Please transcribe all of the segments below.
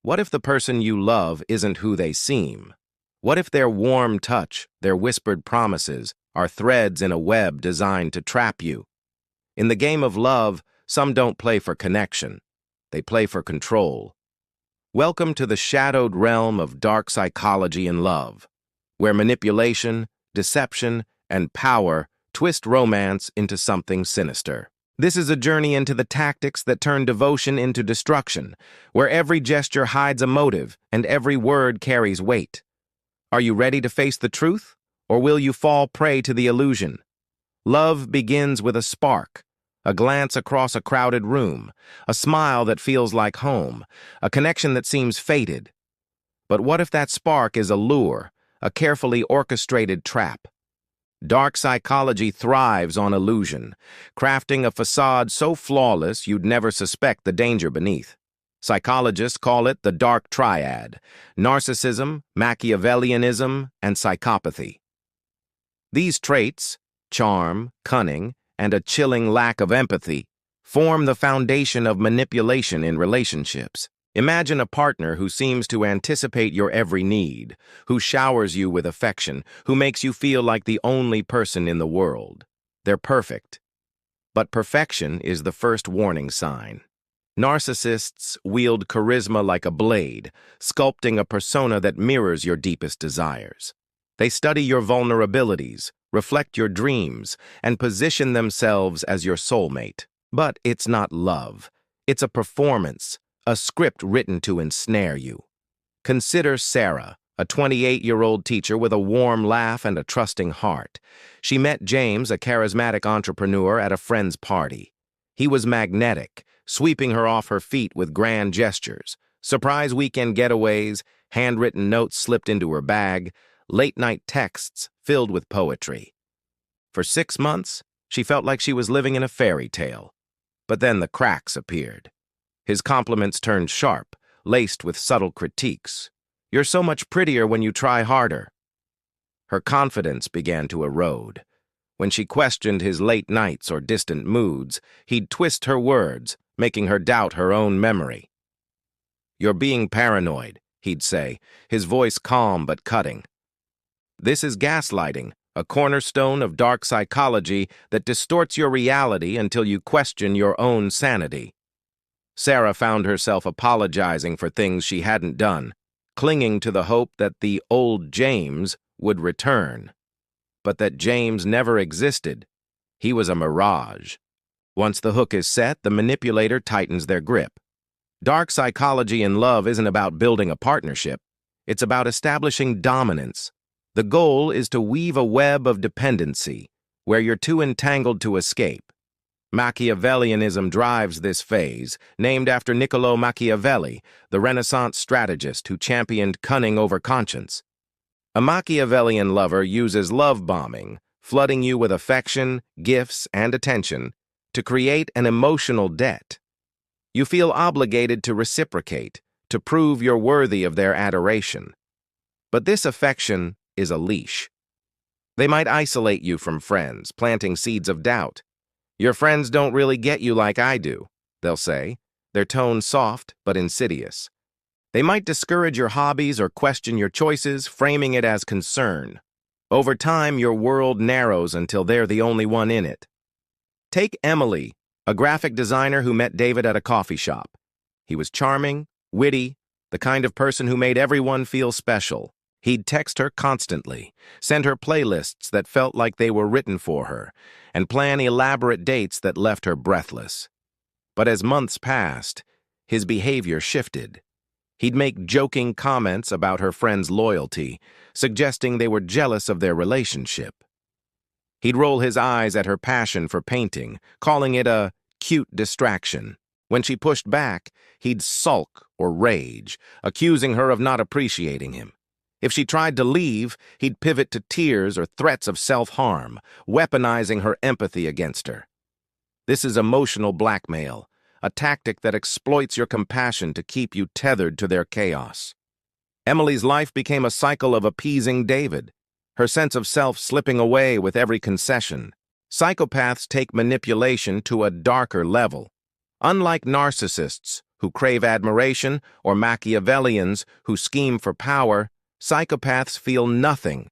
What if the person you love isn't who they seem? What if their warm touch, their whispered promises, are threads in a web designed to trap you? In the game of love, some don't play for connection. They play for control. Welcome to the shadowed realm of dark psychology in love, where manipulation, deception, and power twist romance into something sinister. This is a journey into the tactics that turn devotion into destruction, where every gesture hides a motive and every word carries weight. Are you ready to face the truth, or will you fall prey to the illusion? Love begins with a spark, a glance across a crowded room, a smile that feels like home, a connection that seems fated. But what if that spark is a lure, a carefully orchestrated trap? Dark psychology thrives on illusion, crafting a facade so flawless you'd never suspect the danger beneath. Psychologists call it the dark triad: narcissism, Machiavellianism, and psychopathy. These traits, charm, cunning, and a chilling lack of empathy, form the foundation of manipulation in relationships. Imagine a partner who seems to anticipate your every need, who showers you with affection, who makes you feel like the only person in the world. They're perfect. But perfection is the first warning sign. Narcissists wield charisma like a blade, sculpting a persona that mirrors your deepest desires. They study your vulnerabilities, reflect your dreams, and position themselves as your soulmate. But it's not love. It's a performance, a script written to ensnare you. Consider Sarah, a 28-year-old teacher with a warm laugh and a trusting heart. She met James, a charismatic entrepreneur, at a friend's party. He was magnetic, sweeping her off her feet with grand gestures. Surprise weekend getaways, handwritten notes slipped into her bag, late-night texts filled with poetry. For 6 months, she felt like she was living in a fairy tale. But then the cracks appeared. His compliments turned sharp, laced with subtle critiques. "You're so much prettier when you try harder." Her confidence began to erode. When she questioned his late nights or distant moods, he'd twist her words, making her doubt her own memory. "You're being paranoid," he'd say, his voice calm but cutting. This is gaslighting, a cornerstone of dark psychology that distorts your reality until you question your own sanity. Sarah found herself apologizing for things she hadn't done, clinging to the hope that the old James would return. But that James never existed. He was a mirage. Once the hook is set, the manipulator tightens their grip. Dark psychology in love isn't about building a partnership. It's about establishing dominance. The goal is to weave a web of dependency, where you're too entangled to escape. Machiavellianism drives this phase, named after Niccolo Machiavelli, the Renaissance strategist who championed cunning over conscience. A Machiavellian lover uses love bombing, flooding you with affection, gifts, and attention, to create an emotional debt. You feel obligated to reciprocate, to prove you're worthy of their adoration. But this affection is a leash. They might isolate you from friends, planting seeds of doubt. "Your friends don't really get you like I do," they'll say, their tone soft but insidious. They might discourage your hobbies or question your choices, framing it as concern. Over time, your world narrows until they're the only one in it. Take Emily, a graphic designer who met David at a coffee shop. He was charming, witty, the kind of person who made everyone feel special. He'd text her constantly, send her playlists that felt like they were written for her, and plan elaborate dates that left her breathless. But as months passed, his behavior shifted. He'd make joking comments about her friend's loyalty, suggesting they were jealous of their relationship. He'd roll his eyes at her passion for painting, calling it a cute distraction. When she pushed back, he'd sulk or rage, accusing her of not appreciating him. If she tried to leave, he'd pivot to tears or threats of self-harm, weaponizing her empathy against her. This is emotional blackmail, a tactic that exploits your compassion to keep you tethered to their chaos. Emily's life became a cycle of appeasing David, her sense of self slipping away with every concession. Psychopaths take manipulation to a darker level. Unlike narcissists, who crave admiration, or Machiavellians, who scheme for power, psychopaths feel nothing.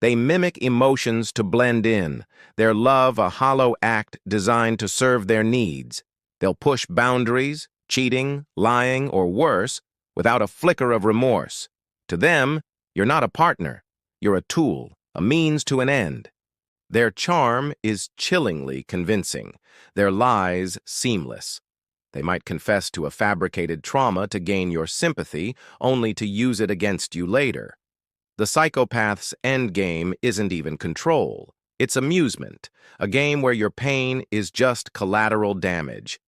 They mimic emotions to blend in, their love a hollow act designed to serve their needs. They'll push boundaries, cheating, lying, or worse, without a flicker of remorse. To them, you're not a partner. You're a tool, a means to an end. Their charm is chillingly convincing, their lies seamless. They might confess to a fabricated trauma to gain your sympathy, only to use it against you later. The psychopath's endgame isn't even control. It's amusement, a game where your pain is just collateral damage.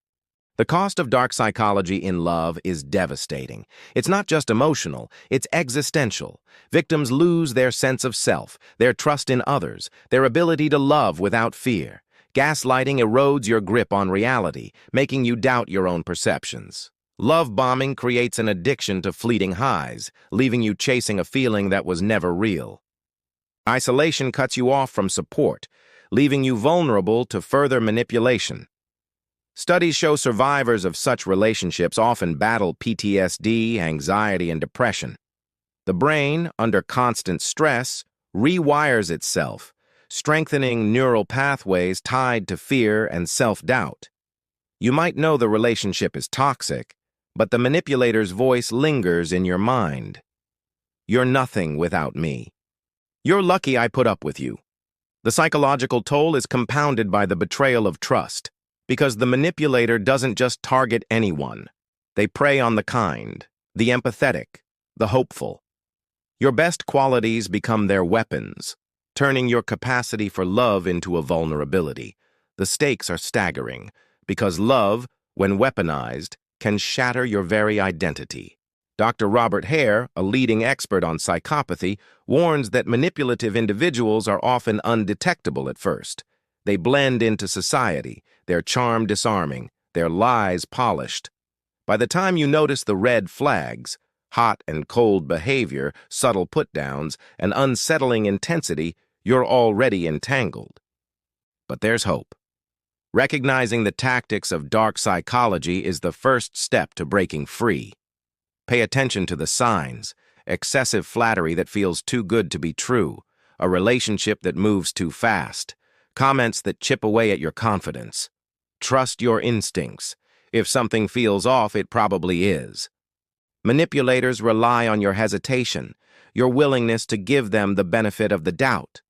The cost of dark psychology in love is devastating. It's not just emotional, it's existential. Victims lose their sense of self, their trust in others, their ability to love without fear. Gaslighting erodes your grip on reality, making you doubt your own perceptions. Love bombing creates an addiction to fleeting highs, leaving you chasing a feeling that was never real. Isolation cuts you off from support, leaving you vulnerable to further manipulation. Studies show survivors of such relationships often battle PTSD, anxiety, and depression. The brain, under constant stress, rewires itself, strengthening neural pathways tied to fear and self-doubt. You might know the relationship is toxic, but the manipulator's voice lingers in your mind. You're nothing without me. You're lucky I put up with you. The psychological toll is compounded by the betrayal of trust, because the manipulator doesn't just target anyone. They prey on the kind, the empathetic, the hopeful. Your best qualities become their weapons, turning your capacity for love into a vulnerability. The stakes are staggering, because love, when weaponized, can shatter your very identity. Dr. Robert Hare, a leading expert on psychopathy, warns that manipulative individuals are often undetectable at first. They blend into society, their charm disarming, their lies polished. By the time you notice the red flags, hot and cold behavior, subtle put-downs, and unsettling intensity, you're already entangled. But there's hope. Recognizing the tactics of dark psychology is the first step to breaking free. Pay attention to the signs: excessive flattery that feels too good to be true, a relationship that moves too fast, comments that chip away at your confidence. Trust your instincts. If something feels off, it probably is. Manipulators rely on your hesitation, your willingness to give them the benefit of the doubt.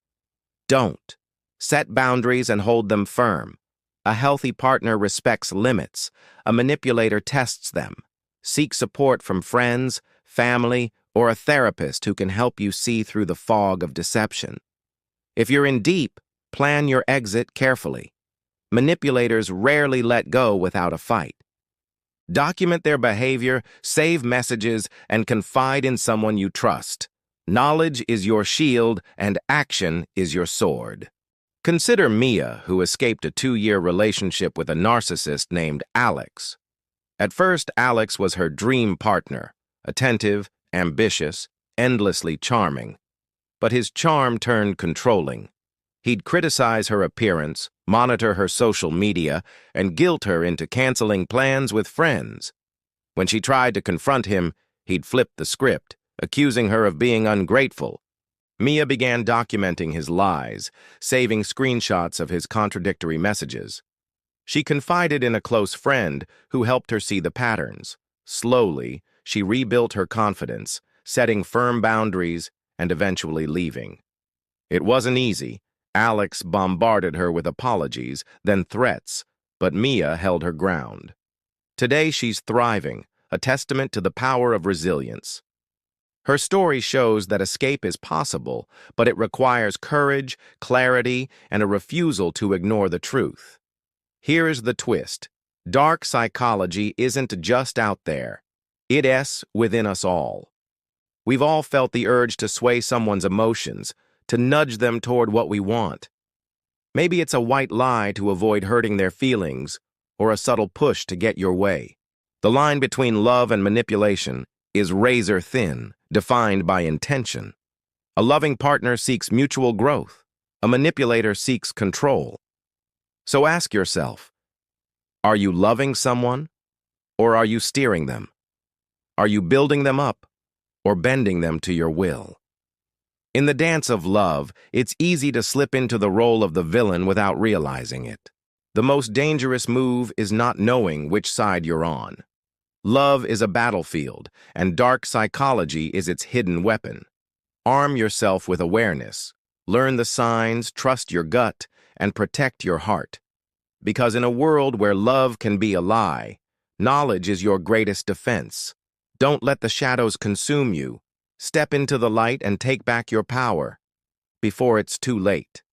Don't. Set boundaries and hold them firm. A healthy partner respects limits. A manipulator tests them. Seek support from friends, family, or a therapist who can help you see through the fog of deception. If you're in deep, plan your exit carefully. Manipulators rarely let go without a fight. Document their behavior, save messages, and confide in someone you trust. Knowledge is your shield, and action is your sword. Consider Mia, who escaped a 2-year relationship with a narcissist named Alex. At first, Alex was her dream partner, attentive, ambitious, endlessly charming. But his charm turned controlling. He'd criticize her appearance, monitor her social media, and guilt her into canceling plans with friends. When she tried to confront him, he'd flip the script, accusing her of being ungrateful. Mia began documenting his lies, saving screenshots of his contradictory messages. She confided in a close friend who helped her see the patterns. Slowly, she rebuilt her confidence, setting firm boundaries and eventually leaving. It wasn't easy. Alex bombarded her with apologies, then threats, but Mia held her ground. Today she's thriving, a testament to the power of resilience. Her story shows that escape is possible, but it requires courage, clarity, and a refusal to ignore the truth. Here is the twist. Dark psychology isn't just out there. It's within us all. We've all felt the urge to sway someone's emotions, to nudge them toward what we want. Maybe it's a white lie to avoid hurting their feelings, or a subtle push to get your way. The line between love and manipulation is razor thin, defined by intention. A loving partner seeks mutual growth. A manipulator seeks control. So ask yourself, are you loving someone? Or are you steering them? Are you building them up or bending them to your will? In the dance of love, it's easy to slip into the role of the villain without realizing it. The most dangerous move is not knowing which side you're on. Love is a battlefield, and dark psychology is its hidden weapon. Arm yourself with awareness. Learn the signs, trust your gut, and protect your heart. Because in a world where love can be a lie, knowledge is your greatest defense. Don't let the shadows consume you. Step into the light and take back your power before it's too late.